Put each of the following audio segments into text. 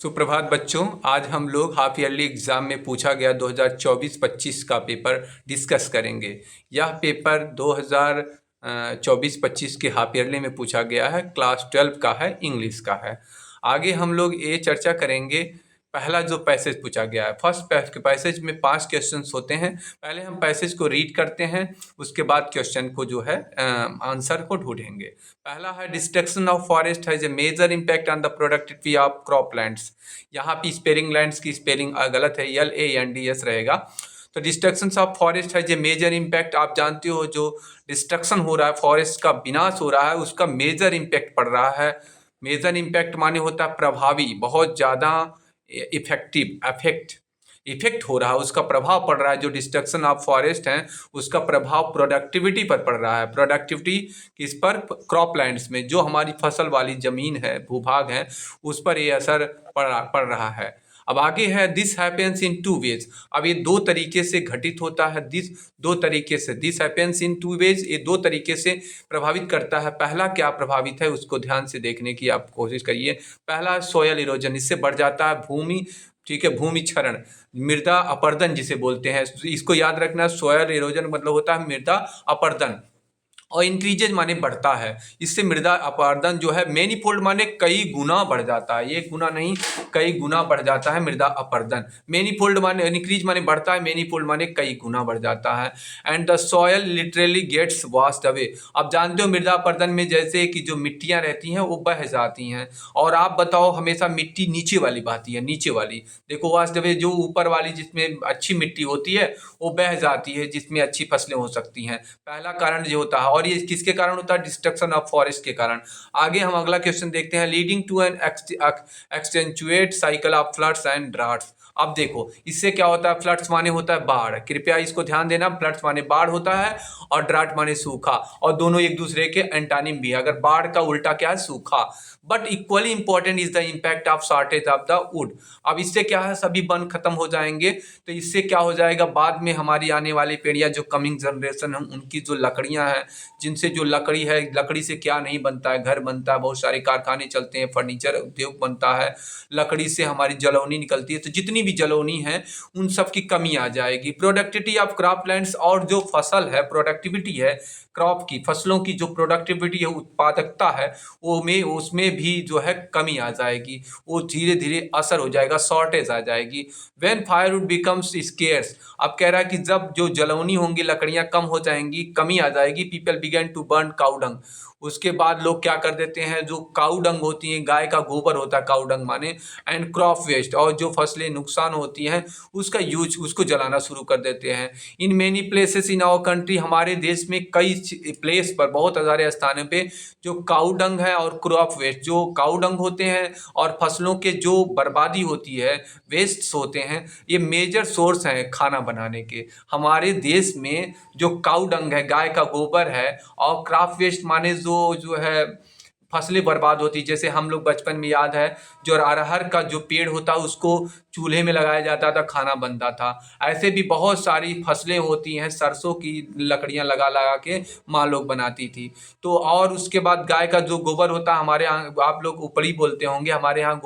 सुप्रभात बच्चों। आज हम लोग हाफ ईयरली एग्ज़ाम में पूछा गया 2024-25 का पेपर डिस्कस करेंगे। यह पेपर 2024-25 के हाफ ईयरली में पूछा गया है, क्लास 12 का है, इंग्लिश का है। आगे हम लोग ये चर्चा करेंगे। पहला जो पैसेज पूछा गया है, फर्स्ट पैसेज में 5 क्वेश्चंस होते हैं। पहले हम पैसेज को रीड करते हैं, उसके बाद क्वेश्चन को जो है आंसर को ढूंढेंगे। पहला है, destruction of forest has a major impact on the productivity of croplands. यहाँ पे स्पेलिंग लैंड्स की स्पेलिंग गलत है, LANDS रहेगा। तो destruction of forest has a major impact, आप जानते हो जो डिस्ट्रक्शन हो रहा है, फॉरेस्ट का विनाश हो रहा है, उसका मेजर इम्पैक्ट पड़ रहा है। मेजर इम्पैक्ट माने होता है प्रभावी, बहुत ज़्यादा इफेक्ट हो रहा है, उसका प्रभाव पड़ रहा है। जो डिस्ट्रक्शन ऑफ फॉरेस्ट है उसका प्रभाव प्रोडक्टिविटी पर पड़ रहा है। प्रोडक्टिविटी किस पर? क्रॉपलैंड्स में, जो हमारी फसल वाली ज़मीन है, भूभाग है, उस पर ये असर पड़ रहा है। अब आगे है, दिस हैपेंस इन 2 वेज। अब ये 2 तरीके से घटित होता है। दिस हैपेंस इन 2 वेज, ये 2 तरीके से प्रभावित करता है। पहला क्या प्रभावित है उसको ध्यान से देखने की आप कोशिश करिए। पहला सॉयल इरोजन, इससे बढ़ जाता है भूमि, ठीक है, भूमि क्षरण, मृदा अपरदन जिसे बोलते हैं। इसको याद रखना, सॉयल इरोजन मतलब होता है मृदा अपरदन। और इंक्रीजेज माने बढ़ता है, इससे मृदा अपरदन जो है मैनीफोल्ड माने कई गुना बढ़ जाता है, एक गुना नहीं कई गुना बढ़ जाता है मृदा अपरदन। मैनीफोल्ड माने इंक्रीज माने बढ़ता है, मैनीफोल्ड माने कई गुना बढ़ जाता है। And the soil literally gets washed away. आप जानते हो मृदा अपरदन में जैसे कि जो मिट्टियां रहती हैं वो बह जाती हैं, और आप बताओ हमेशा मिट्टी नीचे वाली बहती है, नीचे वाली। देखो वॉश्ड अवे, जो ऊपर वाली जिसमें अच्छी मिट्टी होती है वो बह जाती है, जिसमें अच्छी फसलें हो सकती हैं। पहला कारण जो होता है, और ये किसके कारण होता है? डिस्ट्रक्शन ऑफ फॉरेस्ट के कारण। आगे हम अगला क्वेश्चन देखते हैं, leading to an accentuate cycle of floods and droughts. अब देखो इससे क्या होता है? फ्लड्स माने होता है बाढ़, कृपया इसको ध्यान देना। फ्लड्स माने बाढ़ होता है और ड्राफ्ट माने सूखा, और दोनों एक दूसरे के एंटानिम भी है। अगर बाढ़ का उल्टा क्या है? सूखा। But equally important is the impact of shortage of the wood. अब इससे क्या है? सभी वन खत्म हो जाएंगे, तो इससे क्या हो जाएगा? बाद में हमारी आने वाली पीढ़ियां, जो कमिंग जनरेशन है, उनकी जो लकड़ियां हैं, जिनसे जो लकड़ी है, लकड़ी से क्या नहीं बनता है? घर बनता है, बहुत सारे कारखाने चलते हैं, फर्नीचर उद्योग बनता है, लकड़ी से हमारी जलौनी निकलती है। तो जितनी भी जलौनी है उन सब की कमी आ जाएगी। प्रोडक्टिविटी ऑफ क्रॉपलैंड्स, और जो फसल है, प्रोडक्टिविटी है क्रॉप की, फसलों की जो प्रोडक्टिविटी है, उत्पादकता है, वो में उसमें भी जो है कमी आ जाएगी, वो धीरे धीरे असर हो जाएगा, शॉर्टेज आ जाएगी। व्हेन फायरवुड बिकम्स स्केर्स, अब कह रहा है कि जब जो जलौनी होंगी, लकड़ियां कम हो जाएंगी, कमी आ जाएगी, people begin to burn cow dung. उसके बाद लोग क्या कर देते हैं? जो काउ डंग होती है, गाय का गोबर होता है काउ डंग माने, एंड क्रॉप वेस्ट, और जो फसलें नुकसान होती हैं उसका यूज, उसको जलाना शुरू कर देते हैं। In many places in our country, हमारे देश में कई प्लेस पर, बहुत सारे स्थानों पे जो काउ डंग है और क्रॉप वेस्ट, जो काउ डंग होते हैं और फसलों के जो बर्बादी होती है, वेस्ट्स होते हैं, ये मेजर सोर्स हैं खाना बनाने के। हमारे देश में जो काउ डंग है, गाय का गोबर है, और क्रॉप वेस्ट माने जो है फसलें बर्बाद होती, जैसे हम लोग बचपन में याद है, जो अरहर का जो पेड़ होता उसको चूल्हे में लगाया जाता था, खाना बनता था। ऐसे भी बहुत सारी फसलें होती हैं, सरसों की लकड़ियां लगा लगा के माँ लोग बनाती थी। तो और उसके बाद गाय का जो गोबर होता है, हमारे यहाँ आप लोग उपड़ी बोलते होंगे, हमारे यहाँ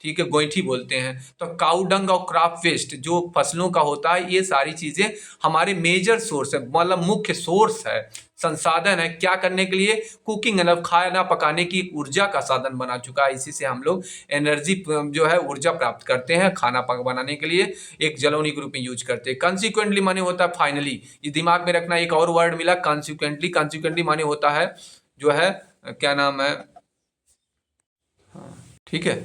ठीक है, गोईठी बोलते हैं। तो काउ डंग और क्रॉप वेस्ट जो फसलों का होता है, ये सारी चीज़ें हमारे मेजर सोर्स है, मतलब मुख्य सोर्स है, संसाधन है, क्या करने के लिए? कुकिंग, मतलब खाना पकाने की ऊर्जा का साधन बना चुका है। इसी से हम लोग एनर्जी जो है ऊर्जा प्राप्त करते हैं, खाना बनाने के लिए एक जलौनी ग्रुप में यूज करते हैं। कंसिक्वेंटली माने होता है फाइनली, ये दिमाग में रखना। एक और वर्ड मिला कंसिक्वेंटली माने होता है जो है, क्या नाम है, ठीक है।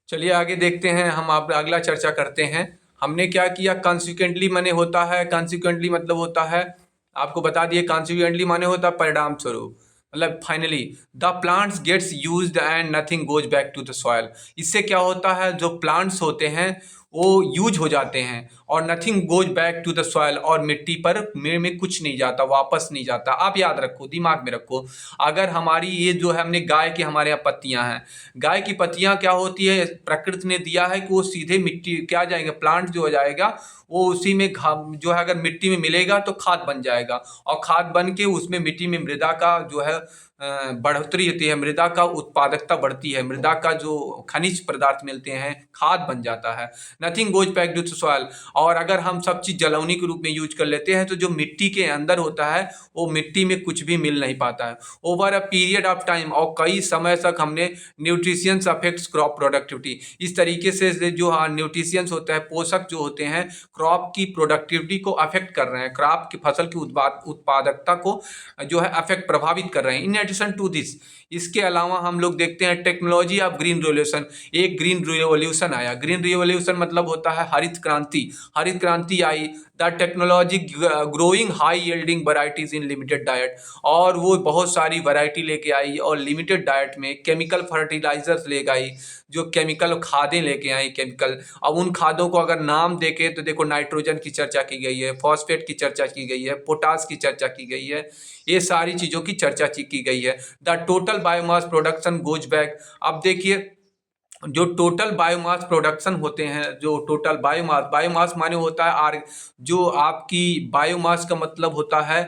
चलिए आगे देखते हैं, हम आप अगला चर्चा करते हैं। हमने क्या किया? कंसिक्वेंटली माने होता है, कंसिक्वेंटली मतलब होता है, आपको बता दिए, कॉन्सिक्वेंटली माने होता है परिणाम स्वरूप, मतलब finally the plants gets used and nothing goes back to the soil. इससे क्या होता है? जो प्लांट्स होते हैं वो यूज हो जाते हैं, और nothing goes back to the soil, और मिट्टी पर में कुछ नहीं जाता, वापस नहीं जाता। आप याद रखो, दिमाग में रखो, अगर हमारी ये जो है, हमने गाय की, हमारे यहाँ पत्तियां हैं, गाय की पत्तियां क्या होती है? प्रकृति ने दिया है कि वो सीधे मिट्टी क्या जाएंगे, प्लांट जो हो जाएगा वो उसी में जो है, अगर मिट्टी में मिलेगा तो खाद बन जाएगा, और खाद बन के उसमें मिट्टी में मृदा का जो है बढ़ोतरी होती है, मृदा का उत्पादकता बढ़ती है, मृदा का जो खनिज पदार्थ मिलते हैं खाद बन जाता है। Nothing goes back to soil. और अगर हम सब चीज़ जलौनी के रूप में यूज कर लेते हैं तो जो मिट्टी के अंदर होता है वो मिट्टी में कुछ भी मिल नहीं पाता है। Over a period of time, और कई समय तक हमने न्यूट्रिशियंस अफेक्ट्स क्रॉप प्रोडक्टिविटी, इस तरीके से जो न्यूट्रिशियंस होता है, पोषक जो होते हैं क्रॉप की प्रोडक्टिविटी को अफेक्ट कर रहे हैं, क्रॉप की फसल की उत्पादकता को जो है अफेक्ट प्रभावित कर रहे हैं। इन एडिशन टू दिस, इसके अलावा हम लोग देखते हैं टेक्नोलॉजी ऑफ ग्रीन रिवोल्यूशन। एक ग्रीन रिवोल्यूशन आया। ग्रीन रिवोल्यूशन मतलब होता है हरित क्रांति। हरित क्रांति आई, the technology growing high yielding varieties in limited diet, और वो बहुत सारी वैरायटी लेके आई और लिमिटेड डाइट में केमिकल फर्टिलाइजर्स लेके आई, जो केमिकल खादें लेके आई केमिकल। अब उन खादों को अगर नाम देखे तो देखो, नाइट्रोजन की चर्चा की गई है, फॉस्फेट की चर्चा की गई है, पोटास की चर्चा की गई है, ये सारी चीज़ों की चर्चा की गई है। The total biomass production goes back. अब देखिए, जो टोटल बायोमास प्रोडक्शन होते हैं, जो टोटल बायोमास, बायोमास माने होता है जो आपकी बायोमास का मतलब होता है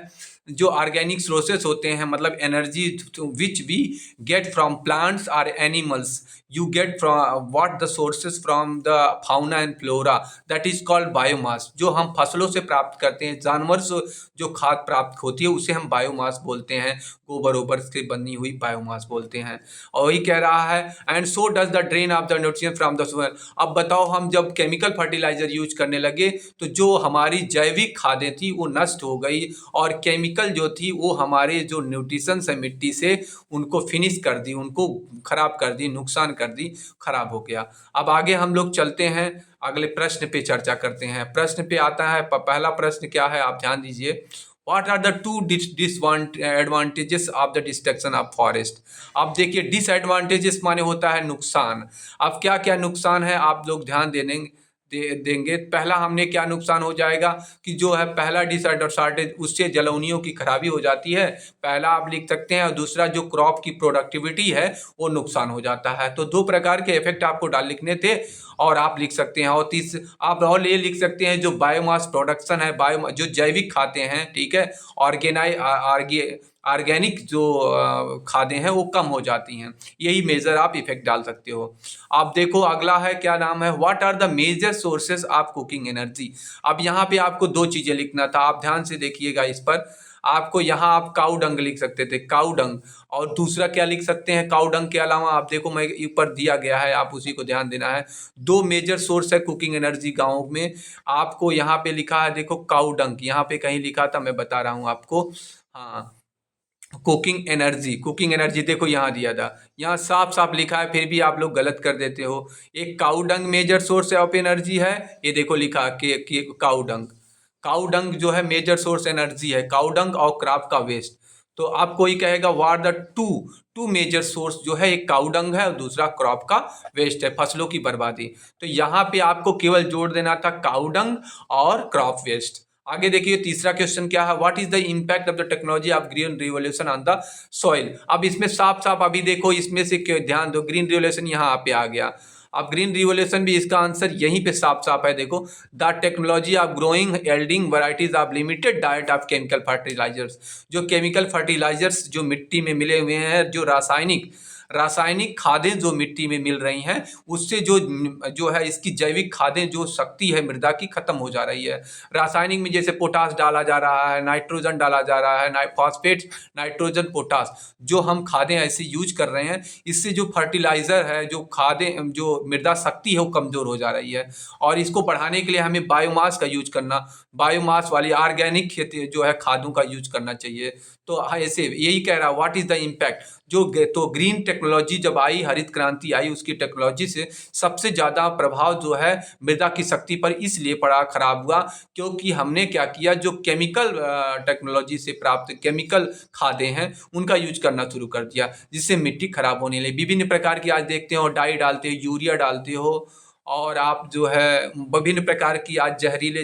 जो ऑर्गेनिक सोर्सेस होते हैं, मतलब energy which we get from plants और animals, you get from what the sources from the fauna and flora, that is called biomass। जो हम फसलों से प्राप्त करते हैं, जानवर से जो खाद प्राप्त होती है उसे हम बायोमास बोलते हैं, गोबर ओबर से बनी हुई बायोमास बोलते हैं। और वही कह रहा है, and so does the drain of the nutrition from the soil. अब बताओ, हम जब केमिकल फर्टिलाइजर यूज करने लगे तो जो हमारी जैविक खादें थी वो नष्ट हो गई, और केमिकल जो थी वो हमारे जो न्यूट्रिशन है मिट्टी से उनको फिनिश कर दी, उनको खराब कर दी, नुकसान कर दी, खराब हो गया। अब आगे हम लोग चलते हैं, अगले प्रश्न पे चर्चा करते हैं। प्रश्न पे आता है, पहला प्रश्न क्या है, आप ध्यान दीजिए। What are the two disadvantages of the destruction of forest. अब देखिए, डिसएडवांटेजेस माने होता है नुकसान। अब क्या क्या नुकसान है आप लोग ध्यान देंगे। पहला हमने क्या नुकसान हो जाएगा कि जो है पहला डिसएडवांटेज, उससे जलौनियों की खराबी हो जाती है, पहला आप लिख सकते हैं। और दूसरा जो क्रॉप की प्रोडक्टिविटी है वो नुकसान हो जाता है। तो दो प्रकार के इफेक्ट आपको लिखने थे और आप लिख सकते हैं। और आप और ये लिख सकते हैं जो बायोमास प्रोडक्शन है, जो जैविक खाते हैं, ठीक है, ऑर्गेनिक जो खादें हैं वो कम हो जाती हैं। यही मेजर आप इफेक्ट डाल सकते हो। आप देखो अगला है, क्या नाम है, what are the major sources of cooking energy. अब यहाँ पे आपको दो चीजें लिखना था, आप ध्यान से देखिएगा इस पर। आपको यहाँ आप काऊ डंग लिख सकते थे, काऊ डंग, और दूसरा क्या लिख सकते हैं काऊ डंग के अलावा, आप देखो मैं ऊपर दिया गया है, आप उसी को ध्यान देना है। दो मेजर सोर्स है कुकिंग एनर्जी गाँव में, आपको यहाँ पे लिखा है, देखो काऊ डंग, यहाँ पे कहीं लिखा था, मैं बता रहा हूँ आपको। हाँ, कुकिंग एनर्जी देखो यहाँ दिया था, यहाँ साफ साफ लिखा है, फिर भी आप लोग गलत कर देते हो। एक काऊ डंग मेजर सोर्स ऑफ एनर्जी है, ये देखो लिखा कि काऊ डंग जो है मेजर सोर्स एनर्जी है, काऊ डंग और क्रॉप का वेस्ट। तो आप कोई कहेगा वार द टू मेजर सोर्स, जो है एक काऊ डंग है और दूसरा क्रॉप का वेस्ट है, फसलों की बर्बादी। तो यहाँ पे आपको केवल जोड़ देना था काऊ डंग और क्रॉप वेस्ट। आगे देखिए, तीसरा क्वेश्चन क्या है, what is the impact of the technology of green revolution on the soil. अब इसमें साफ साफ अभी देखो, इसमें से ध्यान दो, ग्रीन रिवोल्यूशन यहाँ पे आ गया। अब ग्रीन रिवोल्यूशन भी, इसका आंसर यहीं पे साफ साफ है, देखो, the technology of growing yielding varieties of limited diet of chemical fertilizers. जो केमिकल फर्टिलाइजर्स जो मिट्टी में मिले हुए हैं, जो रासायनिक खादें जो मिट्टी में मिल रही हैं, उससे जो है इसकी जैविक खादें, जो शक्ति है मृदा की, खत्म हो जा रही है। रासायनिक में जैसे पोटास डाला जा रहा है, नाइट्रोजन डाला जा रहा है, फॉस्फेट, नाइट्रोजन, पोटास, जो हम खादें ऐसे यूज कर रहे हैं, इससे जो फर्टिलाइजर है, जो खादें, जो मृदा शक्ति है वो कमजोर हो जा रही है। और इसको बढ़ाने के लिए हमें बायोमास का यूज करना, बायोमास वाली ऑर्गेनिक खेती जो है खादों का यूज करना चाहिए। तो ऐसे यही कह रहा, व्हाट इज द इम्पैक्ट। तो ग्रीन टेक्नोलॉजी जब आई, हरित क्रांति आई, उसकी टेक्नोलॉजी से सबसे ज़्यादा प्रभाव जो है मृदा की शक्ति पर इसलिए पड़ा, खराब हुआ, क्योंकि हमने क्या किया, जो केमिकल टेक्नोलॉजी से प्राप्त केमिकल खादें हैं उनका यूज करना शुरू कर दिया, जिससे मिट्टी खराब होने लगी। विभिन्न प्रकार की आज देखते हो, डाई डालते हो, यूरिया डालते हो, और आप जो है विभिन्न प्रकार की आज जहरीले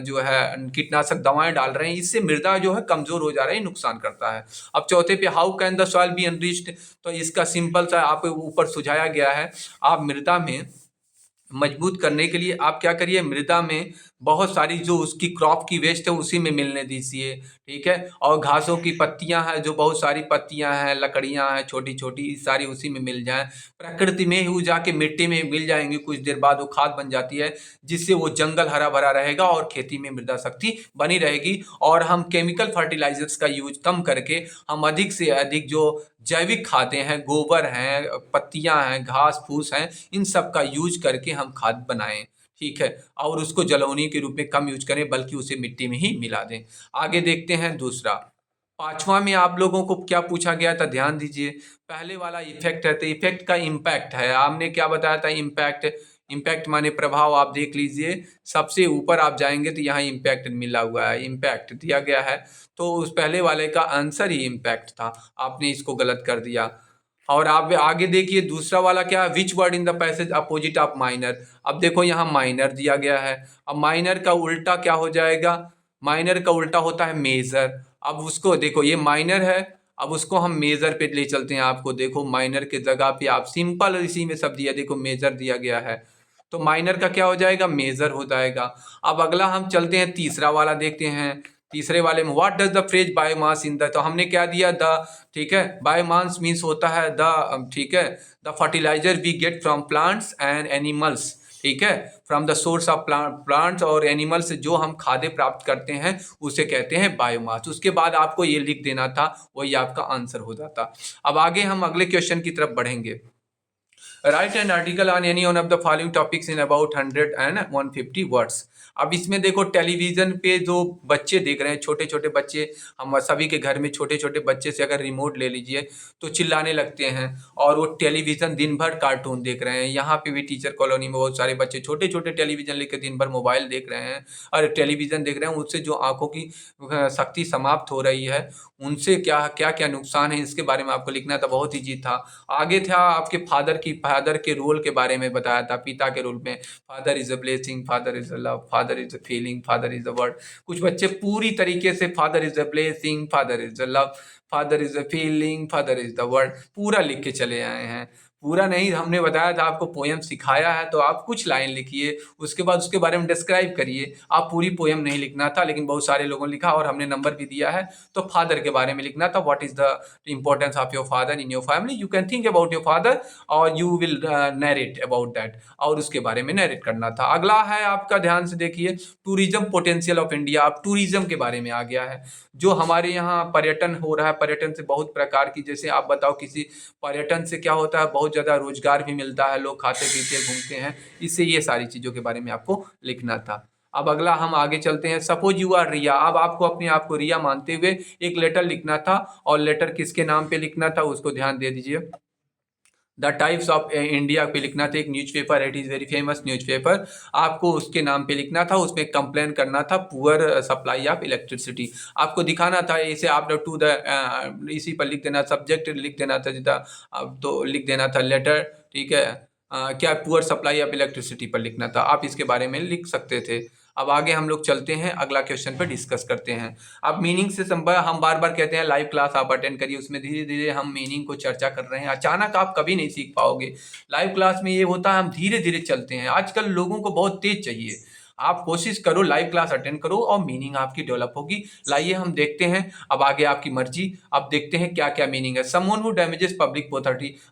जो है कीटनाशक दवाएं डाल रहे हैं, इससे मृदा जो है कमजोर हो जा रही है, नुकसान करता है। अब चौथे पे, how can the soil be enriched. तो इसका सिंपल सा आप ऊपर सुझाया गया है, आप मृदा में मजबूत करने के लिए आप क्या करिए, मृदा में बहुत सारी जो उसकी क्रॉप की वेस्ट है उसी में मिलने दीजिए, ठीक है। और घासों की पत्तियां हैं, जो बहुत सारी पत्तियां हैं, लकड़ियां हैं छोटी छोटी, सारी उसी में मिल जाएं, प्रकृति में ही वो जाके मिट्टी में मिल जाएंगी, कुछ देर बाद वो खाद बन जाती है, जिससे वो जंगल हरा भरा रहेगा और खेती में मृदा शक्ति बनी रहेगी। और हम केमिकल फर्टिलाइजर्स का यूज कम करके हम अधिक से अधिक जो जैविक खादें हैं, गोबर हैं, पत्तियां हैं, घास फूस हैं, इन सब का यूज करके हम खाद बनाएं, ठीक है। और उसको जलौनी के रूप में कम यूज करें, बल्कि उसे मिट्टी में ही मिला दें। आगे देखते हैं दूसरा। पांचवा में आप लोगों को क्या पूछा गया था, ध्यान दीजिए। पहले वाला इफेक्ट है, तो इफेक्ट का इम्पैक्ट है, आपने क्या बताया था, इम्पैक्ट। इम्पैक्ट माने प्रभाव, आप देख लीजिए सबसे ऊपर आप जाएंगे तो यहाँ इम्पैक्ट मिला हुआ है, इम्पैक्ट दिया गया है। तो उस पहले वाले का आंसर ही इम्पैक्ट था, आपने इसको गलत कर दिया। और आप आगे देखिए दूसरा वाला क्या है, which word in the passage opposite of minor. अब देखो यहाँ माइनर दिया गया है, अब माइनर का उल्टा क्या हो जाएगा, माइनर का उल्टा होता है मेजर। अब उसको देखो, ये माइनर है, अब उसको हम मेजर पे ले चलते हैं। आपको देखो माइनर के जगह पे आप सिंपल इसी में सब दिया, देखो मेजर दिया गया है, तो माइनर का क्या हो जाएगा, मेजर हो जाएगा। अब अगला हम चलते हैं तीसरा वाला देखते हैं। तीसरे वाले में what does the phrase biomass in the, तो हमने क्या दिया, द, ठीक है। बायोमास मीन्स होता है द, ठीक है, the fertilizer we get from plants and animals, ठीक है, from the source of plants और एनिमल्स से जो हम खाद्य प्राप्त करते हैं उसे कहते हैं बायोमास। उसके बाद आपको ये लिख देना था, वही आपका आंसर हो जाता। अब आगे हम अगले क्वेश्चन की तरफ बढ़ेंगे। Right an article on any one of the following topics in about 100 and 150 words. अब इसमें देखो टेलीविजन पे जो बच्चे देख रहे हैं, छोटे छोटे बच्चे, हम सभी के घर में छोटे छोटे बच्चे से अगर रिमोट ले लीजिए तो चिल्लाने लगते हैं, और वो टेलीविजन दिन भर कार्टून देख रहे हैं। यहाँ पे भी टीचर कॉलोनी में बहुत सारे बच्चे छोटे छोटे टेलीविजन लेकर दिन भर मोबाइल देख रहे हैं और टेलीविजन देख रहे हैं, उससे जो आंखों की शक्ति समाप्त हो रही है, उनसे क्या क्या क्या नुकसान है, इसके बारे में आपको लिखना था, बहुत ईजी था। आगे था आपके फादर के रोल के बारे में बताया था, पिता के रोल में, father is a blessing, father is a love, father is a feeling, father is a word. कुछ बच्चे पूरी तरीके से father is a blessing, father is a love, father is a feeling, father is the word पूरा लिख के चले आए हैं। पूरा नहीं, हमने बताया था आपको पोयम सिखाया है, तो आप कुछ लाइन लिखिए, उसके बाद उसके बारे में डिस्क्राइब करिए। आप पूरी पोयम नहीं लिखना था, लेकिन बहुत सारे लोगों ने लिखा और हमने नंबर भी दिया है। तो फादर के बारे में लिखना था, what is the importance of your father in your family, you can think about your father और you will narrate about that, और उसके बारे में नरेट करना था। अगला है आपका, ध्यान से देखिए, टूरिज्म पोटेंशियल ऑफ इंडिया। अब टूरिज्म के बारे में आ गया है, जो हमारे यहाँ पर्यटन हो रहा है, पर्यटन से बहुत प्रकार की, जैसे आप बताओ किसी पर्यटन से क्या होता है, बहुत ज़्यादा रोजगार भी मिलता है, लोग खाते पीते घूमते हैं, इससे ये सारी चीज़ों के बारे में आपको लिखना था। अब अगला हम आगे चलते हैं, सपोज यू आर रिया। अब आपको अपने आप को रिया मानते हुए एक लेटर लिखना था, और लेटर किसके नाम पे लिखना था उसको ध्यान दे दीजिए। द टाइम्स ऑफ इंडिया पे लिखना था, एक newspaper, it is very famous newspaper, आपको उसके नाम पे लिखना था। उसमें कंप्लेन करना था पुअर सप्लाई ऑफ इलेक्ट्रिसिटी, आपको दिखाना था। इसे आप टू द इसी पर लिख देना, सब्जेक्ट लिख देना था जितना, अब तो लिख देना था लेटर, ठीक है। क्या पुअर सप्लाई ऑफ इलेक्ट्रिसिटी पर लिखना था, आप इसके बारे में लिख सकते थे। अब आगे हम लोग चलते हैं, अगला क्वेश्चन पर डिस्कस करते हैं। अब मीनिंग से संबंध, हम बार बार कहते हैं लाइव क्लास आप अटेंड करिए, उसमें धीरे धीरे हम मीनिंग को चर्चा कर रहे हैं, अचानक आप कभी नहीं सीख पाओगे। लाइव क्लास में ये होता है हम धीरे धीरे चलते हैं, आजकल लोगों को बहुत तेज चाहिए। आप कोशिश करो, लाइव क्लास अटेंड करो और मीनिंग आपकी डेवलप होगी। लाइए हम देखते हैं, अब आगे आपकी मर्जी। अब देखते हैं क्या क्या मीनिंग है। Someone who damages public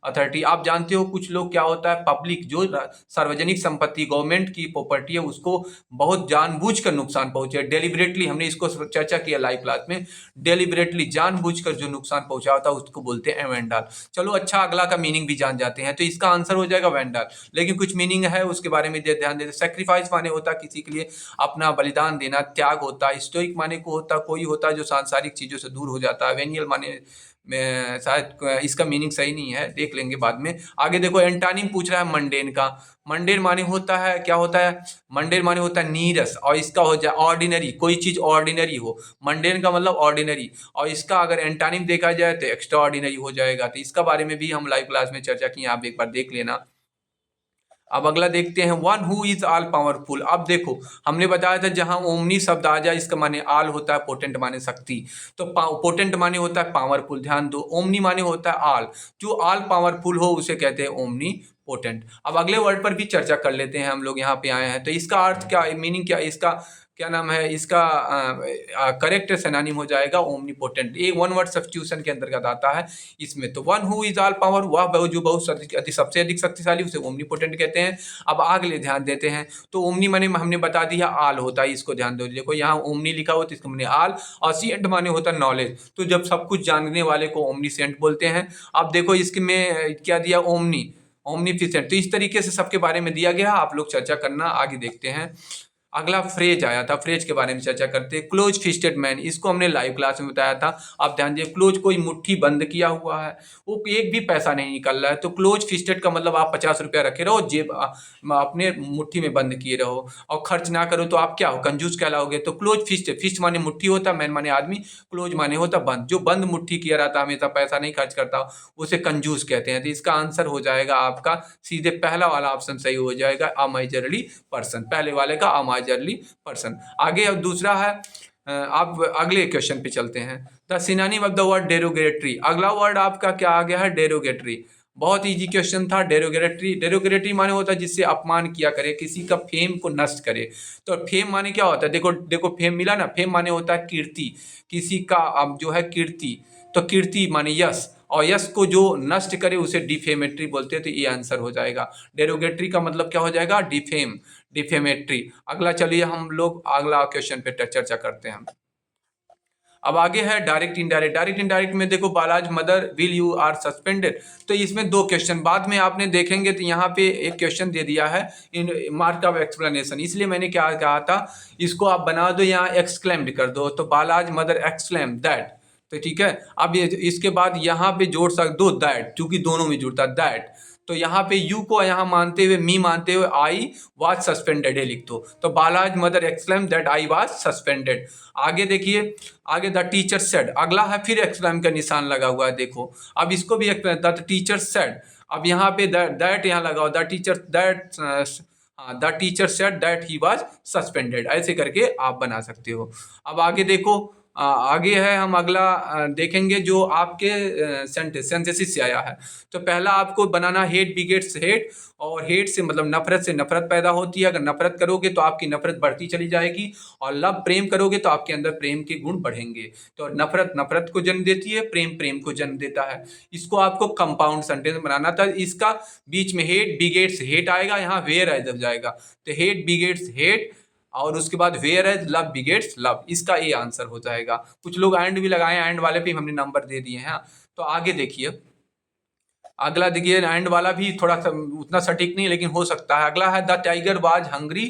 authority, आप जानते हो कुछ लोग क्या होता है, पब्लिक जो सार्वजनिक संपत्ति गवर्नमेंट की प्रॉपर्टी है उसको बहुत जानबूझकर नुकसान पहुंचे, डेलिबरेटली, हमने इसको चर्चा किया लाइव क्लास में, डेलिबरेटली जानबूझकर जो नुकसान पहुंचा होता है उसको बोलते हैं वेंडल। चलो अच्छा, अगला का मीनिंग भी जान जाते हैं, तो इसका आंसर हो जाएगा वेंडल। लेकिन कुछ मीनिंग है उसके बारे में ध्यान देते। सेक्रीफाइस माने होता है किसी के लिए अपना बलिदान देना, त्याग होता है। स्टोइक माने को होता कोई होता है जो सांसारिक चीजों से दूर हो जाता है। वेनियल माने में शायद इसका मीनिंग सही नहीं है, देख लेंगे बाद में। आगे देखो, एंटानिम पूछ रहा है मंडेन का। मंडेन माने होता है, क्या होता है, मंडेन माने होता है नीरस, और इसका हो जाए ऑर्डिनरी, कोई चीज ऑर्डिनरी हो, मंडेन का मतलब ऑर्डिनरी, और इसका अगर एंटानिम देखा जाए तो एक्स्ट्रा ऑर्डिनरी हो जाएगा। तो इसका बारे में भी हम लाइव क्लास में चर्चा की, आप एक बार देख लेना। अब अगला देखते हैं, one who is all powerful. अब देखो हमने बताया था जहां ओमनी शब्द आ जाए इसका माने आल होता है, पोटेंट माने शक्ति, तो पोटेंट माने होता है पावरफुल। ध्यान दो, ओमनी माने होता है आल, जो ऑल पावरफुल हो उसे कहते हैं ओमनी पोटेंट। अब अगले वर्ड पर भी चर्चा कर लेते हैं, हम लोग यहाँ पे आए हैं तो इसका अर्थ क्या, मीनिंग क्या, इसका क्या नाम है, इसका करेक्ट सिनोनिम हो जाएगा ओमनीपोटेंट। एक वन वर्ड सब्स्टिट्यूशन के अंतर्गत आता है इसमें। तो one who is all power, वह जो बहुत सबसे अधिक शक्तिशाली, उसे ओमनीपोटेंट कहते हैं। अब आगे ध्यान देते हैं, तो ओमनी माने हमने बता दिया आल होता है, इसको ध्यान दो। देखो यहाँ ओमनी लिखा हो तो इसका माने आल, और सिएंट माने होता है नॉलेज, तो जब सब कुछ जानने वाले को ओमनीसेंट बोलते हैं। अब देखो इसके में क्या दिया, ओमनी, ओमनीफिसेंट, तो इस तरीके से सबके बारे में दिया गया, आप लोग चर्चा करना। आगे देखते हैं, अगला फ्रेज आया था, फ्रेज के बारे में चर्चा करते हैं। क्लोज फिस्टेड मैन, इसको हमने लाइव क्लास में बताया था। आप ध्यान दिए, क्लोज कोई मुट्ठी बंद किया हुआ है, वो एक भी पैसा नहीं निकल रहा है, तो क्लोज फिस्टेड का मतलब आप 50 रुपया रखे रहो जेब अपने मुट्ठी में बंद किए रहो और खर्च ना करो, तो आप क्या हो, कंजूस कहलाओगे। तो क्लोज फिस्टेड, फिस्ट माने मुट्ठी होता, मैन माने आदमी, क्लोज माने होता बंद, जो बंद मुट्ठी किया रहता, हमेशा पैसा नहीं खर्च करता, उसे कंजूस कहते हैं। तो इसका आंसर हो जाएगा आपका सीधे पहला वाला ऑप्शन सही हो जाएगा, अमेजरली पर्सन, पहले वाले का अमेजरली पर्सन। आगे अब दूसरा है, आप अगले क्वेश्चन पे चलते हैं। The synonym of the word derogatory, अगला वर्ड आपका क्या आ गया है, डेरोगेटरी। बहुत इजी क्वेश्चन था। डेरोगेटरी, डेरोगेटरी माने होता है जिससे अपमान किया करे, किसी का फेम को नष्ट करे। तो फेम माने क्या होता है, देखो देखो फेम मिला ना, फेम माने होता है कीर्ति, किसी का अब जो है कीर्ति, तो कीर्ति माने यश, और यश को जो नष्ट करे उसे डिफेमेटरी बोलते हैं। तो ये आंसर हो जाएगा। डेरोगेटरी का मतलब क्या हो जाएगा, डिफेम, डिफेमेटरी। अगला चलिए हम लोग अगला क्वेश्चन पे चर्चा करते हैं। अब आगे है डायरेक्ट इनडायरेक्ट। डायरेक्ट इनडायरेक्ट में देखो, Bala's mother will you are suspended, तो इसमें दो क्वेश्चन बाद में आपने देखेंगे, तो यहाँ पे एक क्वेश्चन दे दिया है इन मार्क ऑफ एक्सप्लेनेशन, इसलिए मैंने क्या कहा था, इसको आप बना दो, यहाँ एक्सक्लेम्ड कर दो, तो बालाज मदर एक्सक्लेम दैट, तो ठीक है। अब ये इसके बाद यहाँ पे जोड़ सकते दो दैट, क्योंकि दोनों में जुड़ता है दैट, तो यहाँ पे यू को यहाँ मानते हुए, मी मानते हुए, आई वाज सस्पेंडेड है लिख दो। तो Bala's mother exclaim that I was suspended. आगे देखिए, आगे द टीचर सेड, अगला है फिर एक्सक्लेम का निशान लगा हुआ है, देखो अब इसको भी द टीचर सेड, अब यहाँ पे दैट यहाँ लगा हुआ, the teacher that, the teacher said that he was suspended, ऐसे करके आप बना सकते हो। अब आगे देखो, आगे है, हम अगला देखेंगे जो आपके सेंटेंसेस से आया है। तो पहला आपको बनाना, हेट बिगेट्स हेट, और हेट से मतलब नफरत से नफरत पैदा होती है, अगर नफरत करोगे तो आपकी नफरत बढ़ती चली जाएगी, और लव प्रेम करोगे तो आपके अंदर प्रेम के गुण बढ़ेंगे। तो नफरत नफरत को जन्म देती है, प्रेम प्रेम को जन्म देता है। इसको आपको कंपाउंड सेंटेंस बनाना था। इसका बीच में हेट बिगेट्स हेट आएगा, यहाँ वेयर हो जाएगा, तो हेट बिगेट्स हेट, और उसके बाद whereas love begets love, इसका ये आंसर हो जाएगा। कुछ लोग एंड भी लगाए, एंड वाले पे हमने नंबर दे दिए हैं। तो आगे देखिए, अगला देखिए, एंड वाला भी थोड़ा सा उतना सटीक नहीं, लेकिन हो सकता है। अगला है the tiger was hungry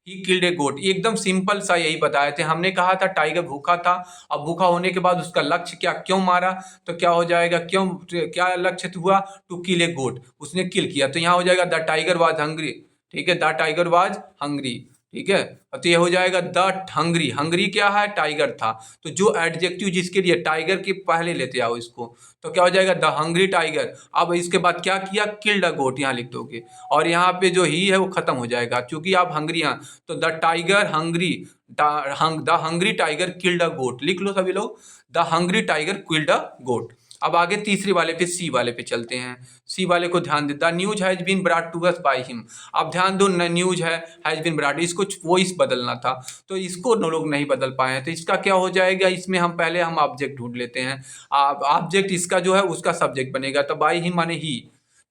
he killed a goat, एकदम सिंपल सा यही बताए थे। हमने कहा था टाइगर भूखा था, अब भूखा होने के बाद उसका लक्ष्य क्या, क्यों मारा, तो क्या हो जाएगा, क्यों, क्या लक्ष्य हुआ, टू किल ए गोट, उसने किल किया, तो यहाँ हो जाएगा द टाइगर वाज हंग्री, ठीक है, द टाइगर वाज हंग्री, ठीक है। तो ये हो जाएगा द हंग्री, हंग्री क्या है, टाइगर था, तो जो एडजेक्टिव जिसके लिए टाइगर के पहले लेते आओ इसको, तो क्या हो जाएगा, द हंग्री टाइगर। अब इसके बाद क्या किया, किल्ड अ गोट यहाँ लिख दोगे, और यहाँ पे जो ही है वो खत्म हो जाएगा, क्योंकि आप हंग्री यहाँ, तो the tiger hungry, the hungry tiger killed a goat लिख लो सभी लोग, the hungry tiger killed a goat. अब आगे तीसरे वाले पे, सी वाले पे चलते हैं। सी वाले को ध्यान दे, the news has been brought to us by him. अब ध्यान दो, न्यूज है, हैज बीन ब्रॉट, इसको वॉइस बदलना था, तो इसको लोग नहीं बदल पाए हैं, तो इसका क्या हो जाएगा, इसमें हम पहले हम ऑब्जेक्ट ढूंढ लेते हैं। ऑब्जेक्ट इसका जो है उसका सब्जेक्ट बनेगा, तो बाय हिम माने ही,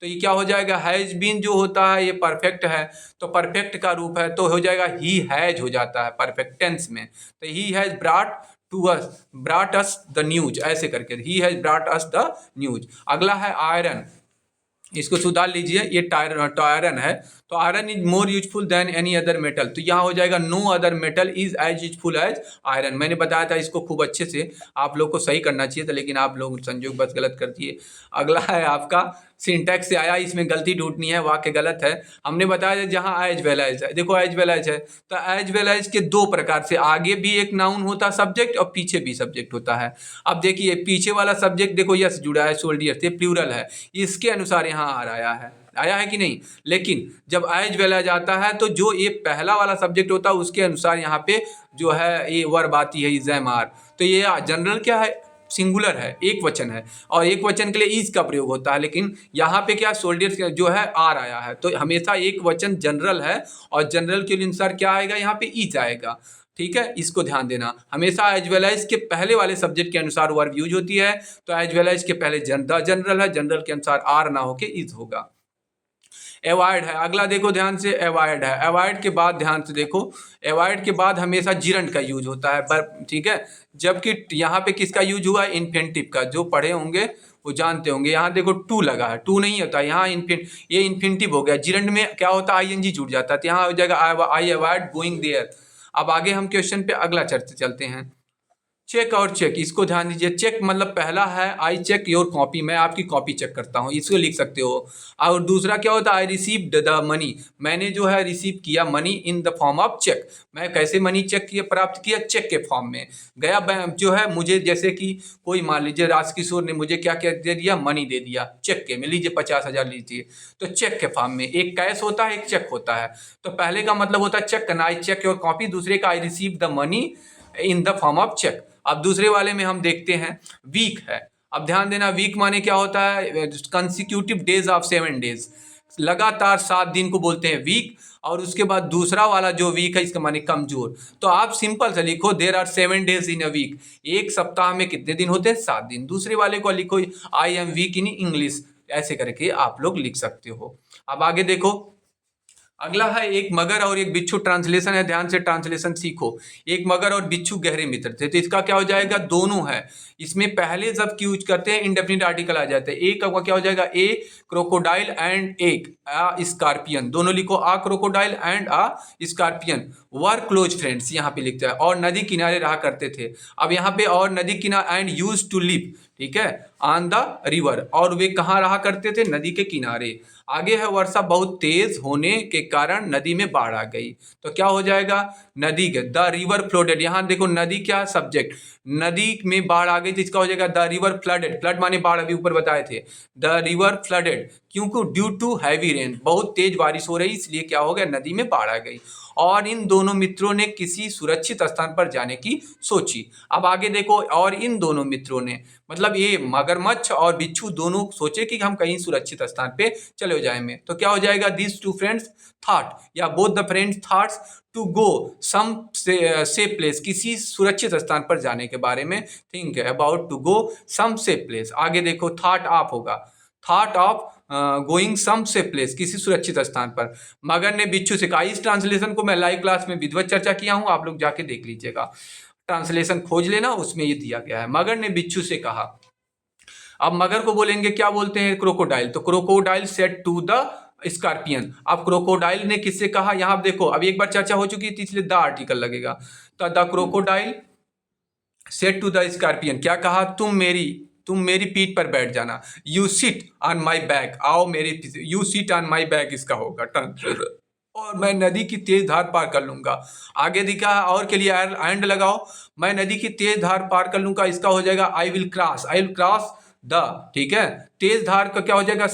तो ये क्या हो जाएगा, हैज बीन जो होता है ये परफेक्ट है, तो परफेक्ट का रूप है, तो हो जाएगा ही हैज हो जाता है परफेक्ट टेंस में, तो he has brought to us, brought us the news, ऐसे करके he has brought us the news. अगला है आयरन, इसको सुधार लीजिए, ये टायरन है, तो iron is more useful than any other metal, तो यहाँ हो जाएगा no other metal is as useful as iron. मैंने बताया था इसको खूब अच्छे से आप लोग को सही करना चाहिए था, लेकिन आप लोग संयोग बस गलत कर दिए। अगला है आपका सिंटैक्स से आया, इसमें गलती ढूंढनी है, वाक्य गलत है। हमने बताया जहाँ एज वेल एज है, देखो एज वेल एज है, तो एज वेल एज के दो प्रकार से, आगे भी एक नाउन होता है सब्जेक्ट, और पीछे भी सब्जेक्ट होता है। अब देखिए पीछे वाला सब्जेक्ट देखो यस जुड़ा है, सोल्डियर से प्लूरल है, इसके अनुसार यहाँ आ रहा है, आया है कि नहीं। लेकिन जब एज वेल एज आता है तो जो ये पहला वाला सब्जेक्ट होता है उसके अनुसार यहाँ पे जो है ये वर्ब आती है इज एम आर। तो ये जनरल क्या है, सिंगुलर है, एक वचन है, और एक वचन के लिए इज का प्रयोग होता है। लेकिन यहाँ पे क्या सोल्डियर्स जो है आर आया है, तो हमेशा एक वचन जनरल है और जनरल के अनुसार क्या आएगा, यहाँ पे इज आएगा। ठीक है, इसको ध्यान देना। हमेशा एज वेल एज के पहले वाले सब्जेक्ट के अनुसार वर्ब यूज होती है, तो एज वेल एज के पहले जनरल है, जनरल के अनुसार आर ना होके इज होगा। एवॉइड है, अगला देखो ध्यान से, एवॉइड है। एवॉइड के बाद ध्यान से देखो, एवॉइड के बाद हमेशा जिरंड का यूज होता है, पर ठीक है। जबकि यहाँ पे किसका यूज हुआ, इन्फिनिटिव का। जो पढ़े होंगे वो जानते होंगे। यहाँ देखो टू लगा है, टू नहीं होता यहाँ, ये इन्फिनिटिव हो गया। जिरंड में क्या होता है, आईएनजी जुड़ जाता है, तो यहाँ हो जाएगा आई अवॉइड गोइंग देयर। अब आगे हम क्वेश्चन पे अगला चलते हैं। चेक और चेक, इसको ध्यान दीजिए। चेक मतलब पहला है आई चेक योर कॉपी, मैं आपकी कॉपी चेक करता हूँ, इसको लिख सकते हो। और दूसरा क्या होता है, आई रिसीव्ड द मनी, मैंने जो है रिसीव किया money in the form of cheque. मैं कैसे मनी चेक किया, प्राप्त किया, चेक के फॉर्म में। गया जो है मुझे, जैसे कि कोई मान लीजिए राजकिशोर ने मुझे क्या क्या दे दिया, मनी दे दिया चेक के में, लीजिए 50,000 लीजिए, तो चेक के फॉर्म में। एक कैश होता है, एक चेक होता है। तो पहले का मतलब होता है चेक करना, आई चेक योर कॉपी। दूसरे का I receive the money in the form of cheque. अब दूसरे वाले में हम देखते हैं वीक है। अब ध्यान देना, वीक माने क्या होता है, कंसिक्यूटिव डेज ऑफ 7 डेज, लगातार 7 दिन को बोलते हैं वीक। और उसके बाद दूसरा वाला जो वीक है इसका माने कमजोर। तो आप सिंपल से लिखो there are 7 days in a week, एक सप्ताह में कितने दिन होते हैं, 7 दिन। दूसरे वाले को लिखो I am weak in English, ऐसे करके आप लोग लिख सकते हो। अब आगे देखो, अगला है एक मगर और एक बिच्छू, ट्रांसलेशन है, ध्यान से ट्रांसलेशन सीखो। एक मगर और बिच्छू गहरे मित्र थे, तो इसका क्या हो जाएगा, दोनों है। इसमें पहले जब यूज करते हैं इंडेफिनिट आर्टिकल आ जाता है। एक का क्या हो जाएगा, ए क्रोकोडाइल एंड एक स्कॉर्पियन, दोनों लिखो, a crocodile and a scorpion were close friends, यहाँ पे लिखता है। और नदी किनारे रहा करते थे। अब यहाँ पे और नदी किनारे एंड यूज टू लिव, ठीक है, ऑन द रिवर, और वे कहाँ रहा करते थे, नदी के किनारे। आगे है वर्षा बहुत तेज होने के कारण नदी में बाढ़ आ गई, तो क्या हो जाएगा, नदी के, द रिवर फ्लोडेड। यहाँ देखो नदी क्या सब्जेक्ट, नदी में बाढ़ आ गई तो इसका हो जाएगा द रिवर फ्लडेड। फ्लड माने बाढ़, अभी ऊपर बताए थे। द रिवर फ्लडेड क्योंकि ड्यू टू हैवी रेन, बहुत तेज बारिश हो रही, इसलिए क्या हो गया, नदी में बाढ़ आ गई। और इन दोनों मित्रों ने किसी सुरक्षित स्थान पर जाने की सोची। अब आगे देखो, और इन दोनों मित्रों ने मतलब ये मगरमच्छ और बिच्छू दोनों सोचे कि हम कहीं सुरक्षित स्थान पे चले जाएंगे। तो क्या हो जाएगा, दिस टू फ्रेंड्स थॉट, या both the friends thoughts to go some safe place, किसी सुरक्षित स्थान पर जाने के बारे में think about to go some safe place. आगे देखो, थॉट ऑफ होगा, thought of going some safe place, किसी सुरक्षित स्थान पर। मगर ने बिच्छू से कहा, इस ट्रांसलेशन को मैं लाइव क्लास में विधिवत चर्चा किया हूं, आप लोग जाके देख लीजिएगा, ट्रांसलेशन खोज लेना, उसमें ये दिया गया है। मगर ने बिच्छू से कहा, अब मगर को बोलेंगे क्या बोलते हैं, क्रोकोडाइल, तो crocodile said to the scorpion. अब क्रोकोडाइल ने किससे कहा, यहां देखो अब एक बार चर्चा हो चुकी थी इसलिए द आर्टिकल लगेगा। तो the crocodile said to the scorpion, क्या कहा, तुम मेरी पीठ पर बैठ जाना, you sit on my back, आओ मेरी, you sit on my back इसका होगा टर्न, और मैं नदी की तेज धार पार कर लूंगा। आगे दिखा है, और के लिए एंड लगाओ, मैं नदी की तेज धार पार कर लूंगा, इसका हो जाएगा आई विल क्रॉस द, ठीक है, तेज धार का क्या हो जाएगा,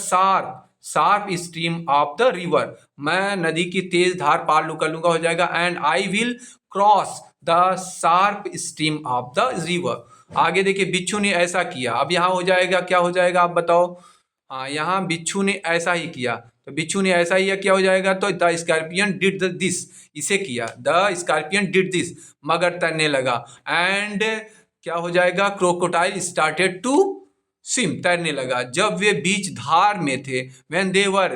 sharp stream of the river, मैं नदी की तेज धार पार कर लूंगा, हो जाएगा and I will cross the sharp stream of the river. आगे देखिए, बिच्छू ने ऐसा किया, अब यहाँ हो जाएगा, क्या हो जाएगा आप बताओ, हाँ यहाँ बिच्छू ने ऐसा ही किया, तो बिच्छू ने ऐसा ही क्या हो जाएगा, तो द स्कॉर्पियन डिड दिस, इसे किया, द स्कॉर्पियन डिड दिस, मगर तैरने लगा, एंड क्या हो जाएगा, क्रोकोडाइल स्टार्टेड टू स्विम, तैरने लगा, जब वे बीच धार में थे, व्हेन दे वर,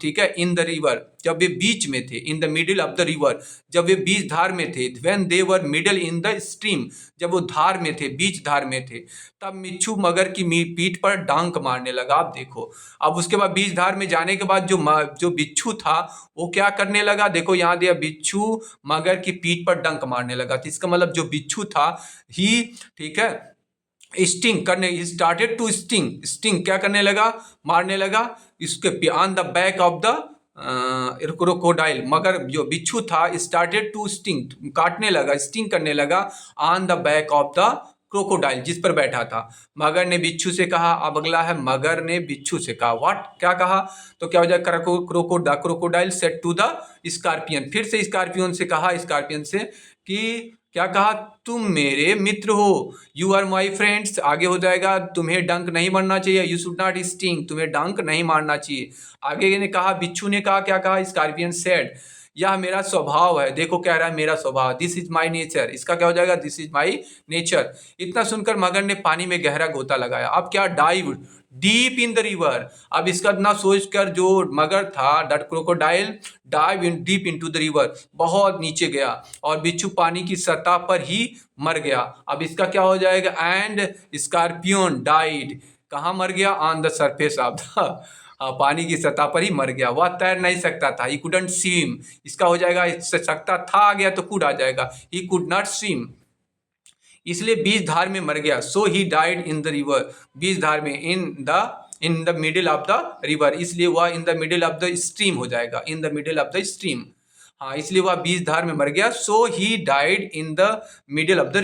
ठीक है, इन द रिवर, जब वे बीच में थे, इन the middle of the river, जब वे बीच धार में थे, when they were middle in the stream, जब वो धार में थे, बीच धार में थे, तब बिच्छू मगर की पीठ पर डांक मारने लगा। आप देखो, अब उसके बाद बीच धार में जाने के बाद जो बिच्छू था वो क्या करने लगा, देखो यहाँ दिया, बिच्छू मगर की पीठ पर डंक मारने लगा। तो इसका मतलब जो बिच्छू था ही, ठीक है, स्टिंग करने, स्टार्टेड टू स्टिंग क्या करने लगा, मारने लगा, इसके on the back of the crocodile, मगर जो बिच्छू था स्टार्टेड टू स्टिंग, काटने लगा, स्टिंग करने लगा, on the back of the crocodile जिस पर बैठा था। मगर ने बिच्छू से कहा। अब अगला है मगर ने बिच्छू से कहा। व्हाट, क्या कहा? तो क्या हो जाएगा? Crocodile said to the scorpion, फिर से स्कॉर्पियन से कहा, स्कॉर्पियन से कि क्या कहा? तुम मेरे मित्र हो, यू आर माई फ्रेंड्स। आगे हो जाएगा तुम्हें डंक नहीं मारना चाहिए, यू शुड नॉट स्टिंग, तुम्हें डंक नहीं मारना चाहिए। आगे ने कहा, बिच्छू ने कहा, क्या कहा? स्कॉर्पियन सेड, यह मेरा स्वभाव है। देखो कह रहा है मेरा स्वभाव, दिस इज माई नेचर। इसका क्या हो जाएगा? This is my nature. इतना सुनकर मगर ने पानी में गहरा गोता लगाया। अब क्या? Dive deep in the river. अब इसका ना सोचकर जो मगर था, that crocodile dive in deep into the river, बहुत नीचे गया और बिच्छू पानी की सतह पर ही मर गया। अब इसका क्या हो जाएगा? एंड स्कॉर्पियन डाइड, कहाँ मर गया? On the surface of the, पानी की सतह पर ही मर गया। वह तैर नहीं सकता था, ही कुडंट स्विम। इसका हो जाएगा, इससे सकता था आ गया तो कुड आ जाएगा, ही कुड नॉट स्विम, इसलिए बीच धार में मर गया। So he died in the river, बीच धार में, in the middle of the river, इसलिए वह in the middle of the stream हो जाएगा, in the middle of the stream. हाँ, इसलिए वह बीच धार में मर गया। So he died in the middle of the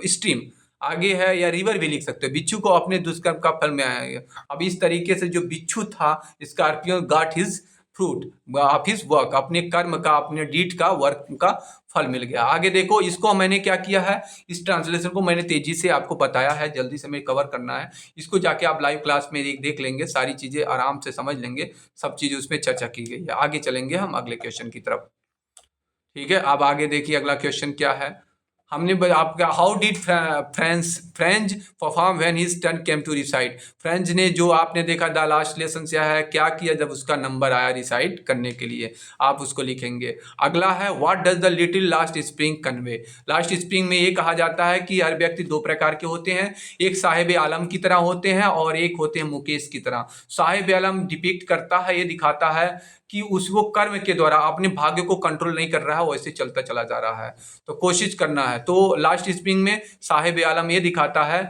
stream. आगे है, या रिवर भी लिख सकते हो। बिच्छू को अपने दुष्कर्म का फल में आएगा। अब इस तरीके से जो बिच्छू था, scorpion got his fruit of his work, अपने कर्म का, अपने डीड का, वर्क का फल मिल गया। आगे देखो, इसको मैंने क्या किया है, इस ट्रांसलेशन को मैंने तेजी से आपको बताया है, जल्दी से मैं कवर करना है। इसको जाके आप लाइव क्लास में देख लेंगे, सारी चीजें आराम से समझ लेंगे, सब चीजें उसमें चर्चा की गई है। आगे चलेंगे हम अगले क्वेश्चन की तरफ। ठीक है, अब आगे देखिए अगला क्वेश्चन क्या है। हमने आपका, how did French perform when his turn came to recite. French ने, जो आपने देखा द लास्ट लेसन से है, क्या किया जब उसका नंबर आया रिसाइट करने के लिए, आप उसको लिखेंगे। अगला है, what does the little last spring convey. Last spring में ये कहा जाता है कि हर व्यक्ति दो प्रकार के होते हैं, एक साहिब आलम की तरह होते हैं और एक होते हैं मुकेश की तरह। साहिब आलम डिपिक्ट करता है, ये दिखाता है कि उस वो कर्म के द्वारा अपने भाग्य को कंट्रोल नहीं कर रहा है, वैसे चलता चला जा रहा है, तो कोशिश करना है। तो लास्ट स्प्रिंग में साहिब आलम ये दिखाता है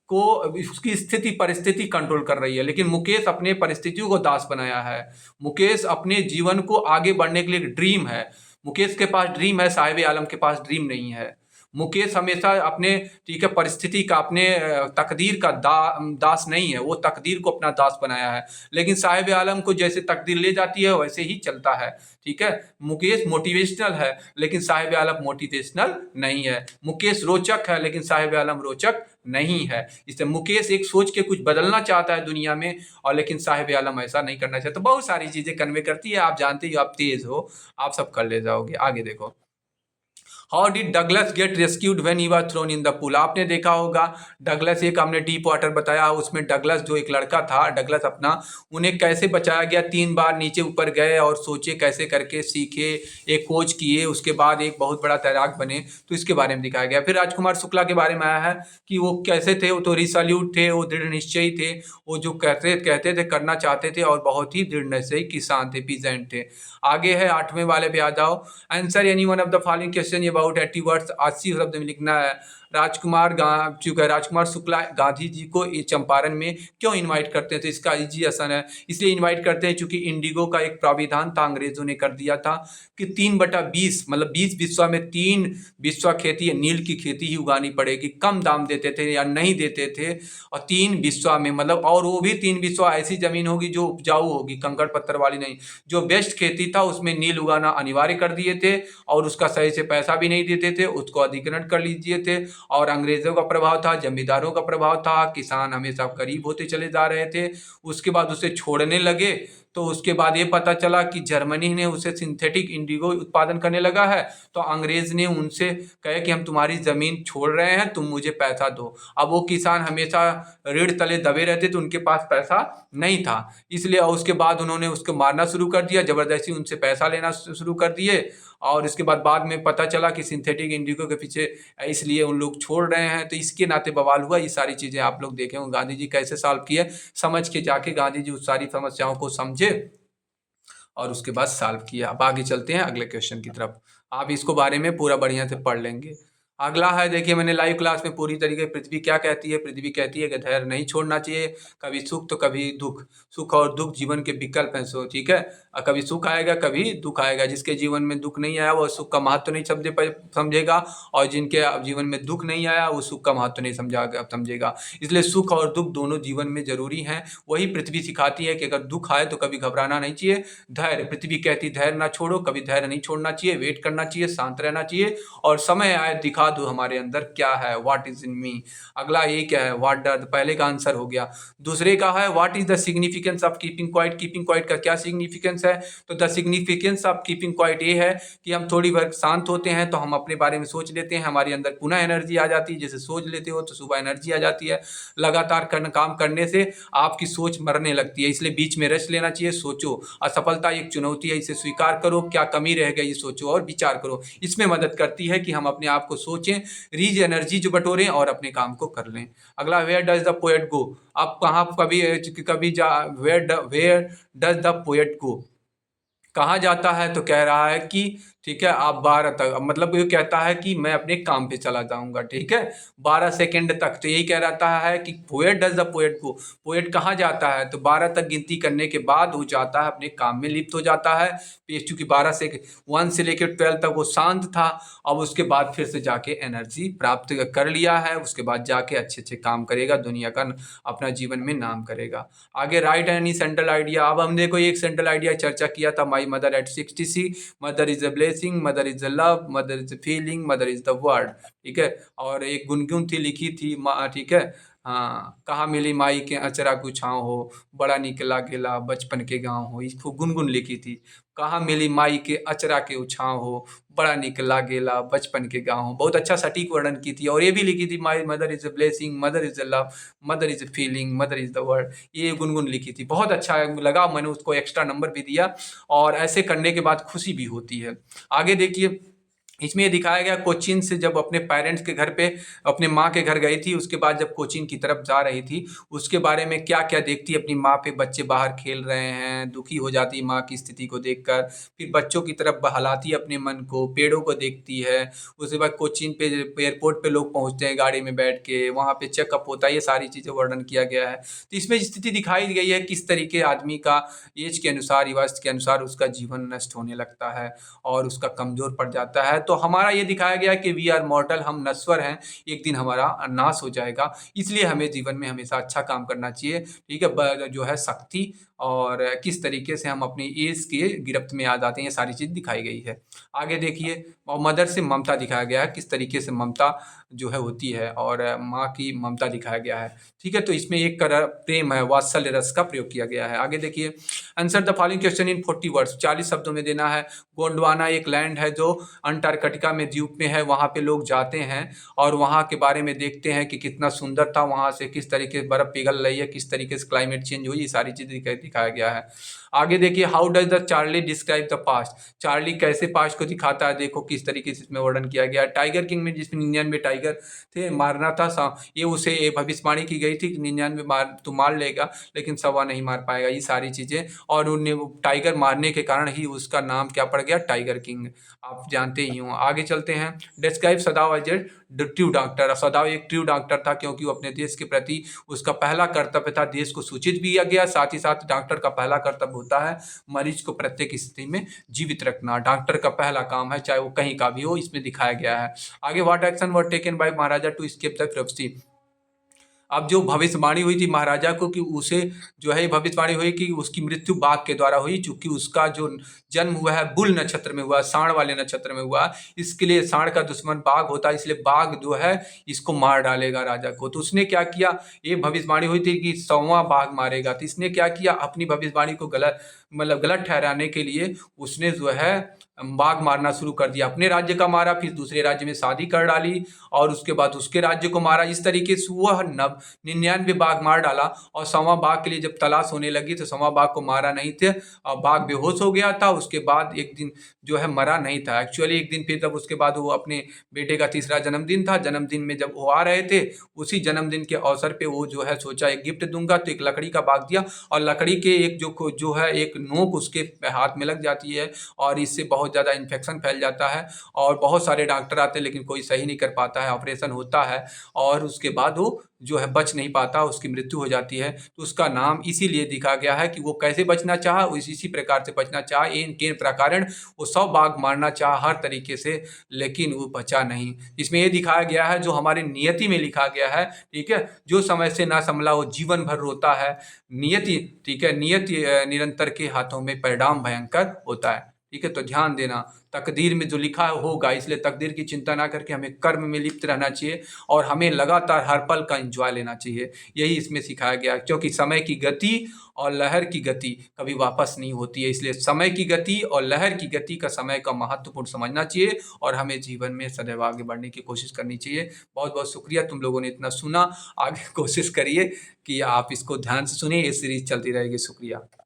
को उसकी स्थिति परिस्थिति कंट्रोल कर रही है, लेकिन मुकेश अपने परिस्थितियों को दास बनाया है। मुकेश अपने जीवन को आगे बढ़ने के लिए ड्रीम है, मुकेश के पास ड्रीम है, साहिब आलम के पास ड्रीम नहीं है। मुकेश हमेशा अपने, ठीक है, परिस्थिति का, अपने तकदीर का दास नहीं है, वो तकदीर को अपना दास बनाया है। लेकिन साहिब आलम को जैसे तकदीर ले जाती है वैसे ही चलता है। ठीक है, मुकेश मोटिवेशनल है लेकिन साहिब आलम मोटिवेशनल नहीं है। मुकेश रोचक है लेकिन साहिब आलम रोचक नहीं है। इससे मुकेश एक सोच के कुछ बदलना चाहता है दुनिया में, और लेकिन साहिब आलम ऐसा नहीं करना चाहता। तो बहुत सारी चीजें कन्वे करती है, आप जानते हो, आप तेज हो, आप सब कर ले जाओगे। आगे देखो, how did Douglas get rescued when he was thrown in the pool. आपने देखा होगा डगलस, एक हमने डीप वाटर बताया, उसमें डगलस जो एक लड़का था, डगलस अपना, उन्हें कैसे बचाया गया। 3 बार नीचे ऊपर गए और सोचे कैसे करके सीखे, एक खोज किए, उसके बाद एक बहुत बड़ा तैराक बने, तो इसके बारे में दिखाया गया। फिर राजकुमार शुक्ला के बारे में आया है कि वो कैसे थे, वो तो रिसोल्यूट थे, वो दृढ़ निश्चयी थे, वो जो कहते थे करना चाहते थे, और बहुत ही दृढ़ निश्चयी किसान थे, पीजेंट थे। आगे है 8वें वाले पे आ जाओ। Answer any one of the following question about 80 words, 80 शब्द में लिखना है। राजकुमार शुक्ला गांधी जी को चंपारण में क्यों इनवाइट करते हैं, तो इसका इजी आसान है, इसलिए इनवाइट करते हैं क्योंकि इंडिगो का एक प्राविधान था, अंग्रेजों ने कर दिया था कि 3/20, मतलब 20 बिस्वा में 3 बिस्वा खेती, नील की खेती ही उगानी पड़ेगी। कम दाम देते थे या नहीं देते थे, और 3 बिस्वा में, मतलब, और वो भी 3 बिस्वा ऐसी जमीन होगी जो उपजाऊ होगी, कंकड़ पत्थर वाली नहीं। जो बेस्ट खेती था उसमें नील उगाना अनिवार्य कर दिए थे, और उसका सही से पैसा भी नहीं देते थे, उसको अधिग्रहण कर लीजिए थे। और अंग्रेजों का प्रभाव था, जमींदारों का प्रभाव था, किसान हमेशा गरीब होते चले जा रहे थे। उसके बाद उसे छोड़ने लगे, तो उसके बाद ये पता चला कि जर्मनी ने उसे सिंथेटिक इंडिगो उत्पादन करने लगा है, तो अंग्रेज ने उनसे कहे कि हम तुम्हारी जमीन छोड़ रहे हैं, तुम मुझे पैसा दो। अब वो किसान हमेशा ऋण तले दबे रहते, तो उनके पास पैसा नहीं था, इसलिए उसके बाद उन्होंने उसको मारना शुरू कर दिया, जबरदस्ती उनसे पैसा लेना शुरू कर दिए। और इसके बाद में पता चला कि सिंथेटिक इंडिगो के पीछे इसलिए उन लोग छोड़ रहे हैं, तो इसके नाते बवाल हुआ। ये सारी चीज़ें आप लोग देखे होंगे, गांधी जी कैसे सॉल्व किए, समझ के जाके गांधी जी उस सारी समस्याओं को समझे और उसके बाद सॉल्व किया। अब आगे चलते हैं अगले क्वेश्चन की तरफ, आप इसको बारे में पूरा बढ़िया से पढ़ लेंगे। अगला है, देखिए मैंने लाइव क्लास में पूरी तरीके, पृथ्वी क्या कहती है, पृथ्वी कहती है कि धैर्य नहीं छोड़ना चाहिए, कभी सुख तो कभी दुख, सुख और दुख जीवन के विकल्प हैं। सो ठीक है, कभी सुख आएगा कभी दुख आएगा। जिसके जीवन में दुख नहीं आया वो सुख का महत्व नहीं समझेगा, और जिनके जीवन में दुख नहीं आया वो सुख का महत्व नहीं समझेगा। इसलिए सुख और दुख दोनों जीवन में जरूरी हैं। वही पृथ्वी सिखाती है कि अगर दुख आए तो कभी घबराना नहीं चाहिए, धैर्य, पृथ्वी कहती धैर्य ना छोड़ो, कभी धैर्य नहीं छोड़ना चाहिए, वेट करना चाहिए, शांत रहना चाहिए, और समय आए दिखा दो हमारे अंदर क्या है, व्हाट इज इन मी। अगला ये क्या है, व्हाट डज, पहले का आंसर हो गया। दूसरे का है what is the significance of keeping quiet. Keeping quiet का क्या सिग्निफिकेंस है, तो the significance of keeping quiet ये है कि हम थोड़ी बार शांत होते हैं तो हम अपने बारे में सोच लेते हैं, हमारे अंदर पुनः एनर्जी आ जाती है। जैसे सोच लेते हो तो सुबह एनर्जी आ जाती है। लगातार काम करने से आपकी सोच मरने लगती है, इसलिए बीच में रेस्ट लेना चाहिए। सोचो, असफलता एक चुनौती है, इसे स्वीकार करो, क्या कमी रह गई सोचो और विचार करो। इसमें मदद करती है कि हम अपने आप को सोचें, रीज एनर्जी जो बटोरें और अपने काम को कर लें। अगला, वेयर डज द पोएट गो। आप कहाँ कभी जा, वेयर डज द पोएट गो, कहाँ जाता है, तो कह रहा है कि ठीक है आप 12 तक, मतलब ये कहता है कि मैं अपने काम पे चला जाऊंगा, ठीक है 12 सेकंड तक। तो यही कह रहता है कि पोएट डज द पोएट को, पोएट कहाँ जाता है, तो 12 तक गिनती करने के बाद वो जाता है अपने काम में लिप्त हो जाता है। चूंकि 12 से 1 से लेकर 12 तक वो शांत था, अब उसके बाद फिर से जाके एनर्जी प्राप्त कर लिया है, उसके बाद जाके अच्छे अच्छे काम करेगा, दुनिया का अपना जीवन में नाम करेगा। आगे, राइट एनी सेंट्रल आइडिया। अब हम देखो एक सेंट्रल आइडिया चर्चा किया था, my mother eight 60, mother is a blessing, mother is a love, mother is a feeling, mother is the word, ठीक है। और एक गुनगुन थी लिखी थी, ठीक है, हाँ, कहाँ मिली माई के अचरा को छाँव हो, बड़ा निकला गेला बचपन के गाँव हो, इसको गुनगुन लिखी थी। कहाँ मिली माई के अचरा के उछाव हो, बड़ा निकला गेला बचपन के गाँव हो। बहुत अच्छा सटीक वर्णन की थी। और ये भी लिखी थी, my mother is a blessing, mother is a love, mother is a feeling, mother is the word. ये गुनगुन लिखी थी, बहुत अच्छा लगा, मैंने उसको एक्स्ट्रा नंबर भी दिया। और ऐसे करने के बाद खुशी भी होती है। आगे देखिए, इसमें ये दिखाया गया कोचीन से जब अपने पेरेंट्स के घर पे, अपने माँ के घर गई थी, उसके बाद जब कोचीन की तरफ जा रही थी, उसके बारे में क्या क्या देखती अपनी माँ पे। बच्चे बाहर खेल रहे हैं, दुखी हो जाती माँ की स्थिति को देखकर, फिर बच्चों की तरफ बहलाती अपने मन को, पेड़ों को देखती है। उसके बाद कोचीन पे एयरपोर्ट पे लोग पहुँचते हैं गाड़ी में बैठ के, वहाँ पे चेकअप होता है, ये सारी चीज़ें वर्णन किया गया है। तो इसमें स्थिति दिखाई गई है किस तरीके आदमी का एज के अनुसार, युवावस्था के अनुसार उसका जीवन नष्ट होने लगता है और उसका कमजोर पड़ जाता है। तो हमारा ये दिखाया गया कि वी आर मॉर्टल, हम नश्वर हैं, एक दिन हमारा नाश हो जाएगा। इसलिए हमें जीवन में हमेशा अच्छा काम करना चाहिए, ठीक है। जो है शक्ति और किस तरीके से हम अपनी एज के गिरफ्त में आ जाते हैं, ये सारी चीज़ दिखाई गई है। आगे देखिए, और मदर से ममता दिखाया गया है, किस तरीके से ममता जो है होती है, और माँ की ममता दिखाया गया है, ठीक है। तो इसमें एक प्रेम है, वात्सल्य रस का प्रयोग किया गया है। आगे देखिए, answer the following question in 40 words, 40 शब्दों में देना है। गोंडवाना एक लैंड है जो अंटार्कटिका में द्वीप में है, वहाँ पे लोग जाते हैं और वहाँ के बारे में देखते हैं कि कितना सुंदर था, वहाँ से किस तरीके से बर्फ पिघल रही है, किस तरीके से क्लाइमेट चेंज हुई, ये सारी चीज़ें दिखाया गया है। आगे देखिए, how does the Charlie describe the past. Charlie कैसे पास्ट को दिखाता है, देखो किस तरीके से इसमें वर्णन किया गया है। टाइगर किंग में जिसमें 99 टाइगर थे, मारना था, ये उसे भविष्यवाणी की गई थी कि 99 तो मार लेगा लेकिन 100 नहीं मार पाएगा, ये सारी चीज़ें। और उन्हें टाइगर मारने के कारण ही उसका नाम क्या पड़ गया, टाइगर किंग, आप जानते ही हो। आगे चलते हैं, describe Sadao as a true doctor. Sadao एक ट्रू डॉक्टर था क्योंकि वो अपने देश के प्रति, उसका पहला कर्तव्य था देश को सूचित भी किया गया, साथ ही साथ डॉक्टर का पहला कर्तव्य होता है मरीज को प्रत्येक स्थिति में जीवित रखना, डॉक्टर का पहला काम है, चाहे वो कहीं का भी हो, इसमें दिखाया गया है। आगे, what action were taken by Maharaja to escape the prophecy. अब जो भविष्यवाणी हुई थी महाराजा को कि उसे जो है भविष्यवाणी हुई कि उसकी मृत्यु बाघ के द्वारा हुई, चूंकि उसका जो जन्म हुआ है बुल नक्षत्र में हुआ, सांड वाले नक्षत्र में हुआ, इसके लिए सांड का दुश्मन बाघ होता है, इसलिए बाघ जो है इसको मार डालेगा राजा को। तो उसने क्या किया, ये भविष्यवाणी हुई थी कि 100वां बाघ मारेगा, तो इसने क्या किया, अपनी भविष्यवाणी को गलत ठहराने के लिए उसने जो है बाघ मारना शुरू कर दिया। अपने राज्य का मारा, फिर दूसरे राज्य में शादी कर डाली और उसके बाद उसके राज्य को मारा। इस तरीके से वह 99 बाघ मार डाला और 100वां बाघ के लिए जब तलाश होने लगी तो 100वां बाघ को मारा नहीं थे और बाघ बेहोश हो गया था। उसके बाद एक दिन जो है मरा नहीं था एक्चुअली, एक दिन फिर तब उसके बाद वो अपने बेटे का 3रा जन्मदिन था, जन्मदिन में जब वो आ रहे थे, उसी जन्मदिन के अवसर पे वो जो है सोचा एक गिफ्ट दूंगा, तो एक लकड़ी का बाग दिया और लकड़ी के एक जो है एक नोक उसके हाथ में लग जाती है और इससे बहुत ज़्यादा इन्फेक्शन फैल जाता है और बहुत सारे डॉक्टर आते हैं लेकिन कोई सही नहीं कर पाता है, ऑपरेशन होता है और उसके बाद वो जो है बच नहीं पाता, उसकी मृत्यु हो जाती है। तो उसका नाम इसीलिए दिखा गया है कि वो कैसे बचना चाहा, इसी प्रकार से बचना चाहा, इन केन प्रकारण वो 100 बाघ मारना चाहा हर तरीके से, लेकिन वो बचा नहीं। इसमें ये दिखाया गया है जो हमारे नियति में लिखा गया है, ठीक है, जो समय से ना संभला वो जीवन भर रोता है। नियति, ठीक है, नियति निरंतर के हाथों में परिणाम भयंकर होता है। ठीक है, तो ध्यान देना, तकदीर में जो लिखा होगा, इसलिए तकदीर की चिंता ना करके हमें कर्म में लिप्त रहना चाहिए और हमें लगातार हर पल का एंजॉय लेना चाहिए। यही इसमें सिखाया गया, क्योंकि समय की गति और लहर की गति कभी वापस नहीं होती है। इसलिए समय की गति और लहर की गति का, समय का महत्वपूर्ण समझना चाहिए और हमें जीवन में सदैव आगे बढ़ने की कोशिश करनी चाहिए। बहुत बहुत शुक्रिया, तुम लोगों ने इतना सुना। आगे कोशिश करिए कि आप इसको ध्यान से सुनिए, ये सीरीज चलती रहेगी। शुक्रिया।